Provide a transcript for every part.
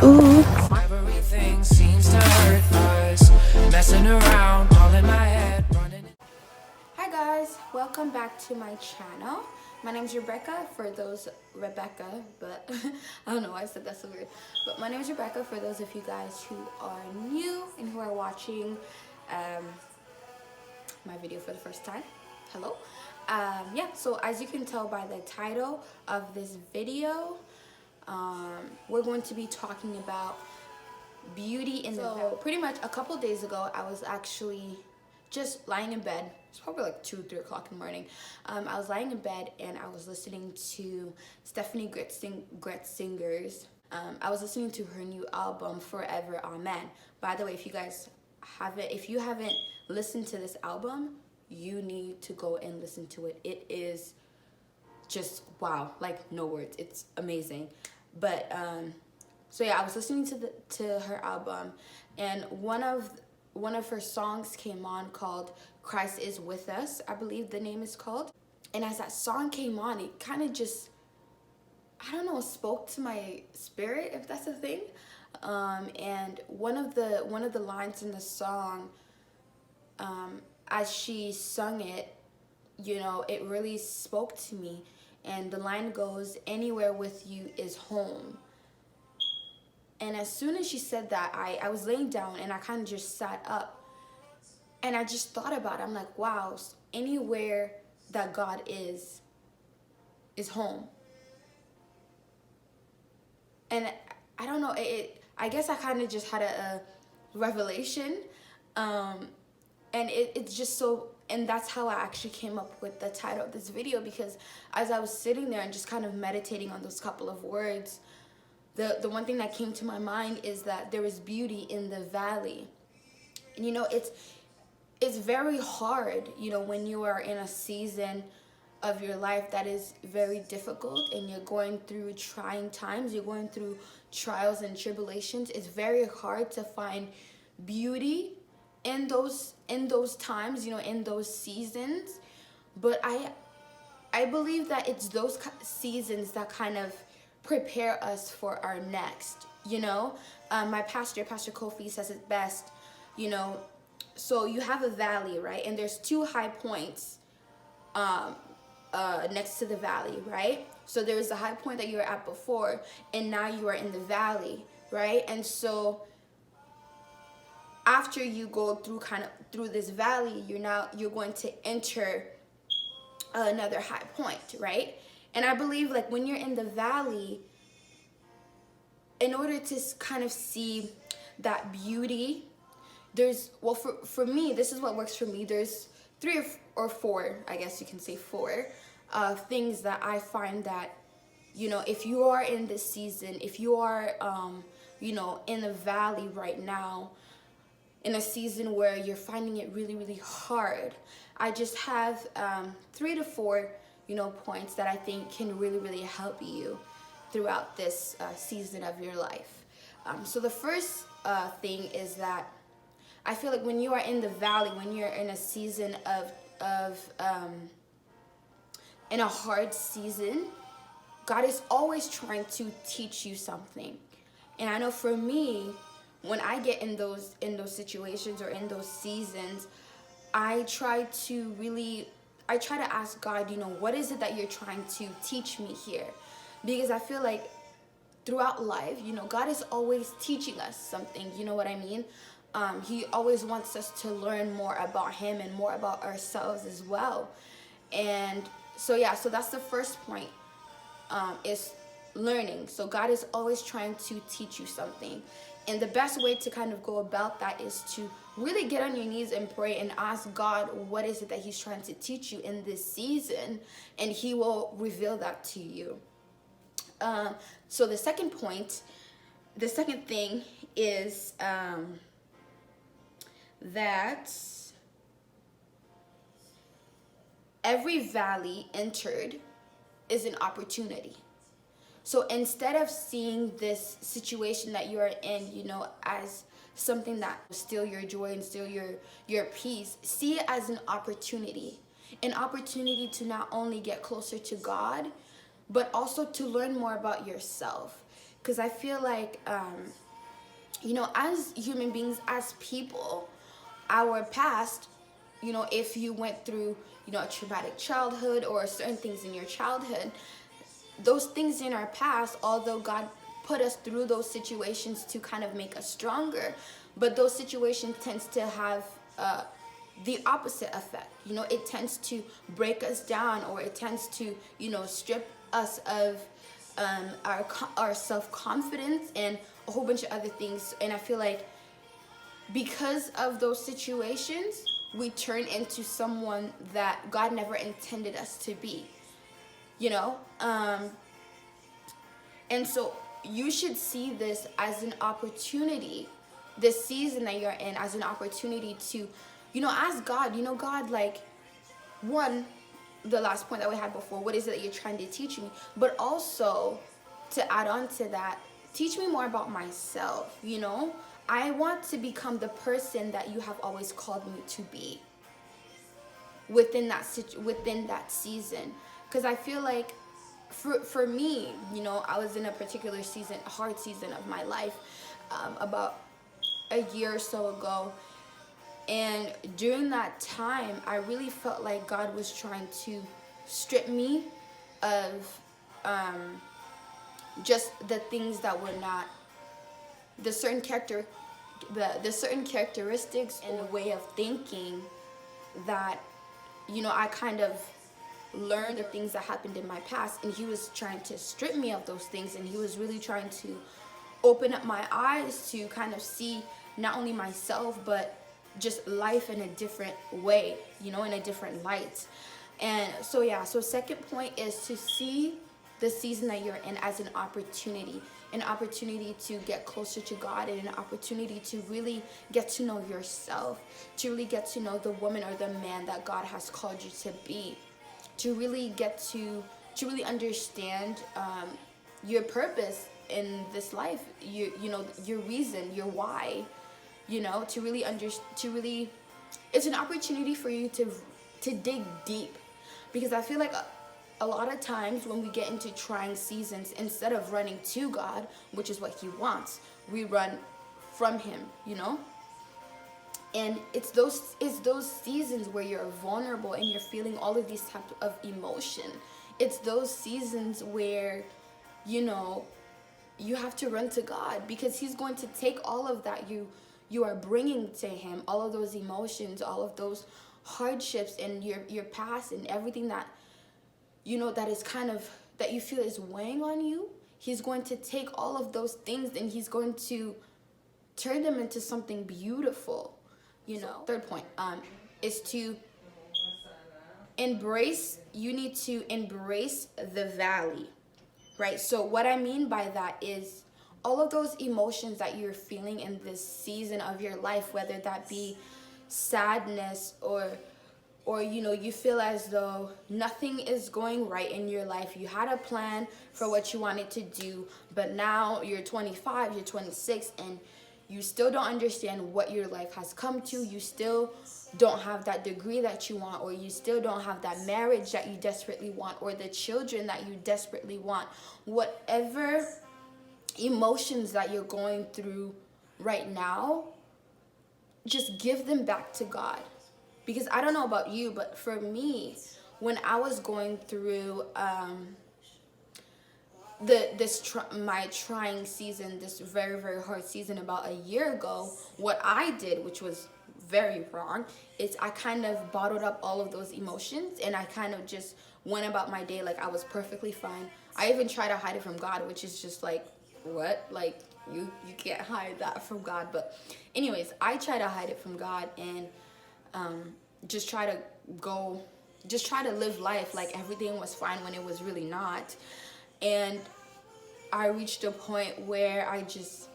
Ooh. Everything seems to hurt us. Messing around, all in my head, running. Hi guys, welcome back to my channel. My name is Rebecca but I don't know why I said that so weird. But my name is Rebecca for those of you guys who are new and who are watching my video for the first time. Hello. Yeah, so as you can tell by the title of this video, we're going to be talking about beauty in the valley. Pretty much a couple days ago, I was actually just lying in bed. It's probably like 2-3 o'clock in the morning. I was lying in bed and I was listening to Stephanie Gretzinger's. I was listening to her new album, Forever Amen. By the way, if you haven't listened to this album, you need to go and listen to it. It is just wow, like no words. It's amazing. But so yeah, I was listening to her album, and one of her songs came on called Christ Is With Us, I believe the name is called. And as that song came on, it kind of just, I don't know, spoke to my spirit, if that's a thing. And one of the lines in the song, as she sung it, you know, it really spoke to me. And the line goes, "Anywhere with you is home." And as soon as she said that, I was laying down and I kind of just sat up. And I just thought about it. I'm like, wow, anywhere that God is home. And I don't know, I guess I kind of just had a revelation. And it's just so, and that's how I actually came up with the title of this video, because as I was sitting there and just kind of meditating on those couple of words, the one thing that came to my mind is that there is beauty in the valley. And you know, it's very hard, you know, when you are in a season of your life that is very difficult and you're going through trying times, you're going through trials and tribulations. It's very hard to find beauty in those times, you know, in those seasons. But I believe that it's those seasons that kind of prepare us for our next, you know. My Pastor Kofi, says it best, you know. So you have a valley, right? And there's 2 high points next to the valley, right? So there's the high point that you were at before, and now you are in the valley, right? And so after you go through this valley, you're going to enter another high point, right? And I believe, like, when you're in the valley, in order to kind of see that beauty, there's, well, for me, this is what works for me. There's 3 or 4, I guess you can say 4, things that I find that, you know, if you are in this season, if you are, you know, in the valley right now, in a season where you're finding it really, really hard, I just have 3 to 4, you know, points that I think can really, really help you throughout this season of your life. So the first thing is that I feel like when you are in the valley, when you're in a season in a hard season, God is always trying to teach you something. And I know for me, when I get in those situations or in those seasons, I try to ask God, you know, what is it that you're trying to teach me here? Because I feel like throughout life, you know, God is always teaching us something, you know what I mean? He always wants us to learn more about Him and more about ourselves as well. And so yeah, so that's the first point, is learning. So God is always trying to teach you something. And the best way to kind of go about that is to really get on your knees and pray and ask God, what is it that He's trying to teach you in this season? And He will reveal that to you. So the second thing is that every valley entered is an opportunity. So instead of seeing this situation that you are in, you know, as something that will steal your joy and steal your peace, see it as an opportunity to not only get closer to God, but also to learn more about yourself. because I feel like, you know, as human beings, as people, our past, you know, if you went through, you know, a traumatic childhood or certain things in your childhood, those things in our past, although God put us through those situations to kind of make us stronger, but those situations tends to have the opposite effect. You know, it tends to break us down, or it tends to, you know, strip us of our self-confidence and a whole bunch of other things. And I feel like because of those situations, we turn into someone that God never intended us to be, you know. And so you should see this as an opportunity, this season that you're in, as an opportunity to, you know, ask God, you know, God, like, one, the last point that we had before, what is it that you're trying to teach me? But also, to add on to that, teach me more about myself, you know? I want to become the person that you have always called me to be within that season. Because I feel like for me, you know, I was in a particular season, a hard season of my life, about a year or so ago. And during that time, I really felt like God was trying to strip me of just the things that were not the certain certain characteristics and the way of thinking that, you know, I kind of learned the things that happened in my past, and he was trying to strip me of those things, and he was really trying to open up my eyes to kind of see not only myself but just life in a different way, you know, in a different light. And so yeah, so second point is to see the season that you're in as an opportunity to get closer to God, and an opportunity to really get to know yourself, to really get to know the woman or the man that God has called you to be, to really get to really understand your purpose in this life, you know, your reason, your why, you know, to really it's an opportunity for you to dig deep. Because I feel like a lot of times when we get into trying seasons, instead of running to God, which is what he wants, we run from him, you know. And it's those seasons where you're vulnerable and you're feeling all of these types of emotion. It's those seasons where, you know, you have to run to God, because he's going to take all of that you are bringing to him, all of those emotions, all of those hardships and your past and everything that, you know, that is kind of, that you feel is weighing on you. He's going to take all of those things and he's going to turn them into something beautiful, you know. Third point is to embrace, you need to embrace the valley, right? So what I mean by that is all of those emotions that you're feeling in this season of your life, whether that be sadness or you know, you feel as though nothing is going right in your life. You had a plan for what you wanted to do, but now you're 25, you're 26, and you still don't understand what your life has come to. You still don't have that degree that you want, or you still don't have that marriage that you desperately want, or the children that you desperately want. Whatever emotions that you're going through right now, just give them back to God. Because I don't know about you, but for me, when I was going through my trying season, this very, very hard season about a year ago, what I did, which was very wrong, is I kind of bottled up all of those emotions, and I kind of just went about my day like I was perfectly fine. I even tried to hide it from God, which is just like, what? Like, you can't hide that from God. But anyways, I try to hide it from God and just try to live life like everything was fine when it was really not. And I reached a point where I just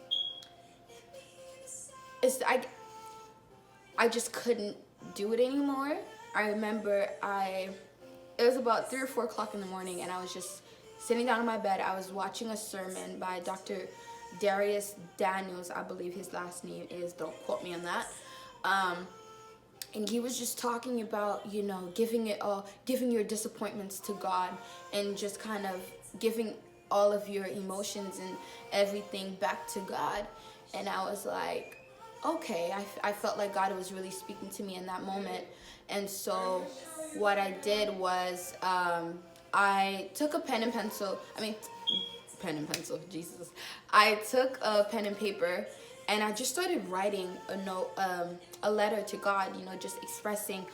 couldn't do it anymore. I remember it was about 3 or 4 o'clock in the morning, and I was just sitting down in my bed. I was watching a sermon by Dr. Darius Daniels, I believe his last name is, don't quote me on that. And he was just talking about, you know, giving your disappointments to God, and just kind of giving all of your emotions and everything back to God. And I was like, okay, I felt like God was really speaking to me in that moment. And so what I did was I took a pen and pencil. Jesus. I took a pen and paper and I just started writing a note, a letter to God, you know, just expressing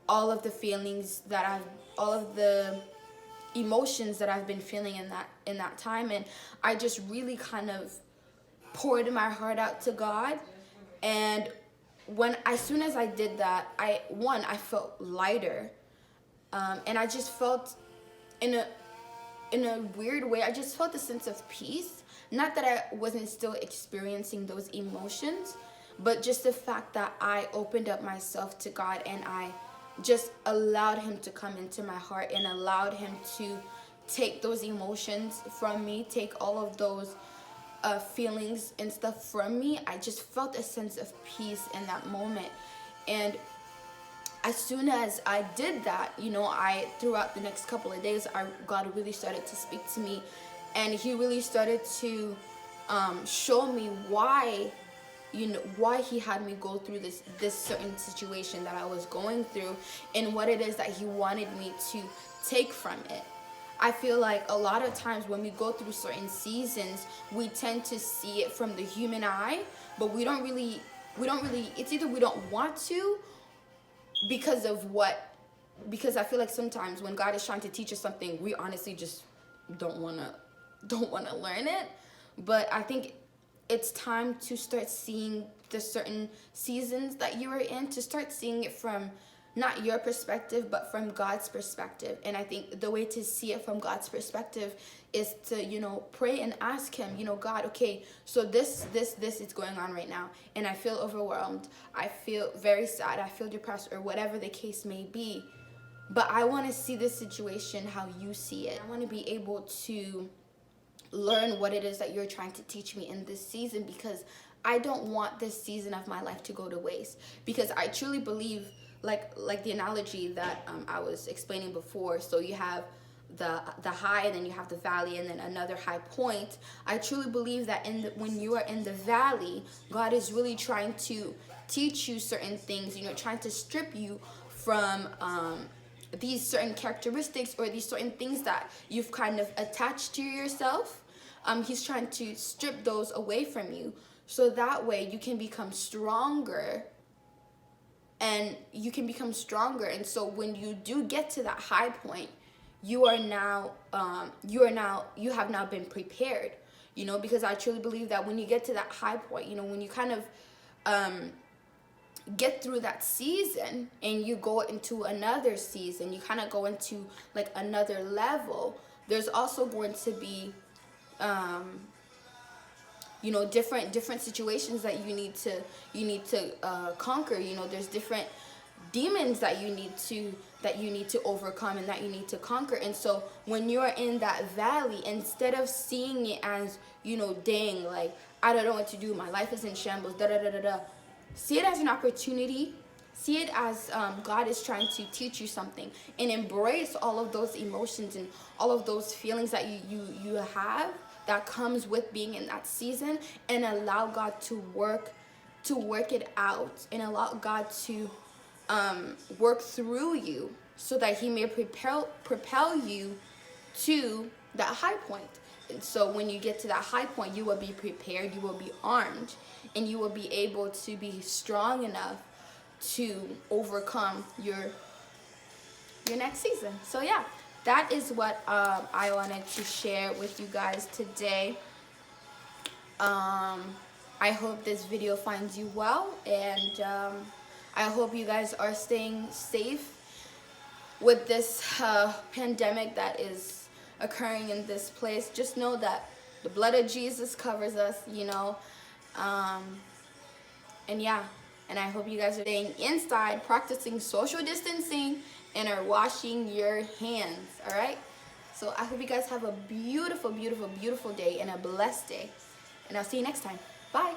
all of the feelings that all of the emotions that I've been feeling in that time. And I just really kind of poured my heart out to God. And as soon as I did that, I felt lighter, and I just felt in a weird way, I just felt a sense of peace. Not that I wasn't still experiencing those emotions, but just the fact that I opened up myself to God and I just allowed him to come into my heart and allowed him to take those emotions from me, take all of those feelings and stuff from me. I just felt a sense of peace in that moment. And as soon as I did that, you know, throughout the next couple of days, God really started to speak to me, and he really started to show me why he had me go through this certain situation that I was going through, and what it is that he wanted me to take from it. I feel like a lot of times when we go through certain seasons, we tend to see it from the human eye, but we don't really, it's either we don't want to because I feel like sometimes when God is trying to teach us something, we honestly just don't want to learn it. But I think it's time to start seeing the certain seasons that you are in, to start seeing it from not your perspective, but from God's perspective. And I think the way to see it from God's perspective is to, you know, pray and ask him, you know, God, okay, so this is going on right now, and I feel overwhelmed. I feel very sad. I feel depressed, or whatever the case may be. But I want to see this situation how you see it. I want to be able to learn what it is that you're trying to teach me in this season, because I don't want this season of my life to go to waste. Because I truly believe, like the analogy that I was explaining before, so you have the high, and then you have the valley, and then another high point. I truly believe that when you are in the valley, God is really trying to teach you certain things, you know, trying to strip you from these certain characteristics or these certain things that you've kind of attached to yourself. He's trying to strip those away from you, so that way you can become stronger. And you can become stronger. And so when you do get to that high point, you have now been prepared, you know, because I truly believe that when you get to that high point, you know, when you kind of get through that season and you go into another season, you kind of go into like another level, there's also going to be you know, different situations that you need to conquer. You know, there's different demons that you need to overcome and that you need to conquer. And so when you're in that valley, instead of seeing it as, you know, dang, like, I don't know what to do, my life is in shambles, see it as an opportunity. See it as God is trying to teach you something, and embrace all of those emotions and all of those feelings that you have that comes with being in that season, and allow God to work it out, and allow God to work through you, so that he may propel you to that high point. And so when you get to that high point, you will be prepared, you will be armed, and you will be able to be strong enough to overcome your next season. So yeah, that is what I wanted to share with you guys today. I hope this video finds you well, and I hope you guys are staying safe with this pandemic that is occurring in this place. Just know that the blood of Jesus covers us, you know. And yeah, and I hope you guys are staying inside, practicing social distancing, and are washing your hands, all right? So I hope you guys have a beautiful, beautiful, beautiful day, and a blessed day. And I'll see you next time. Bye.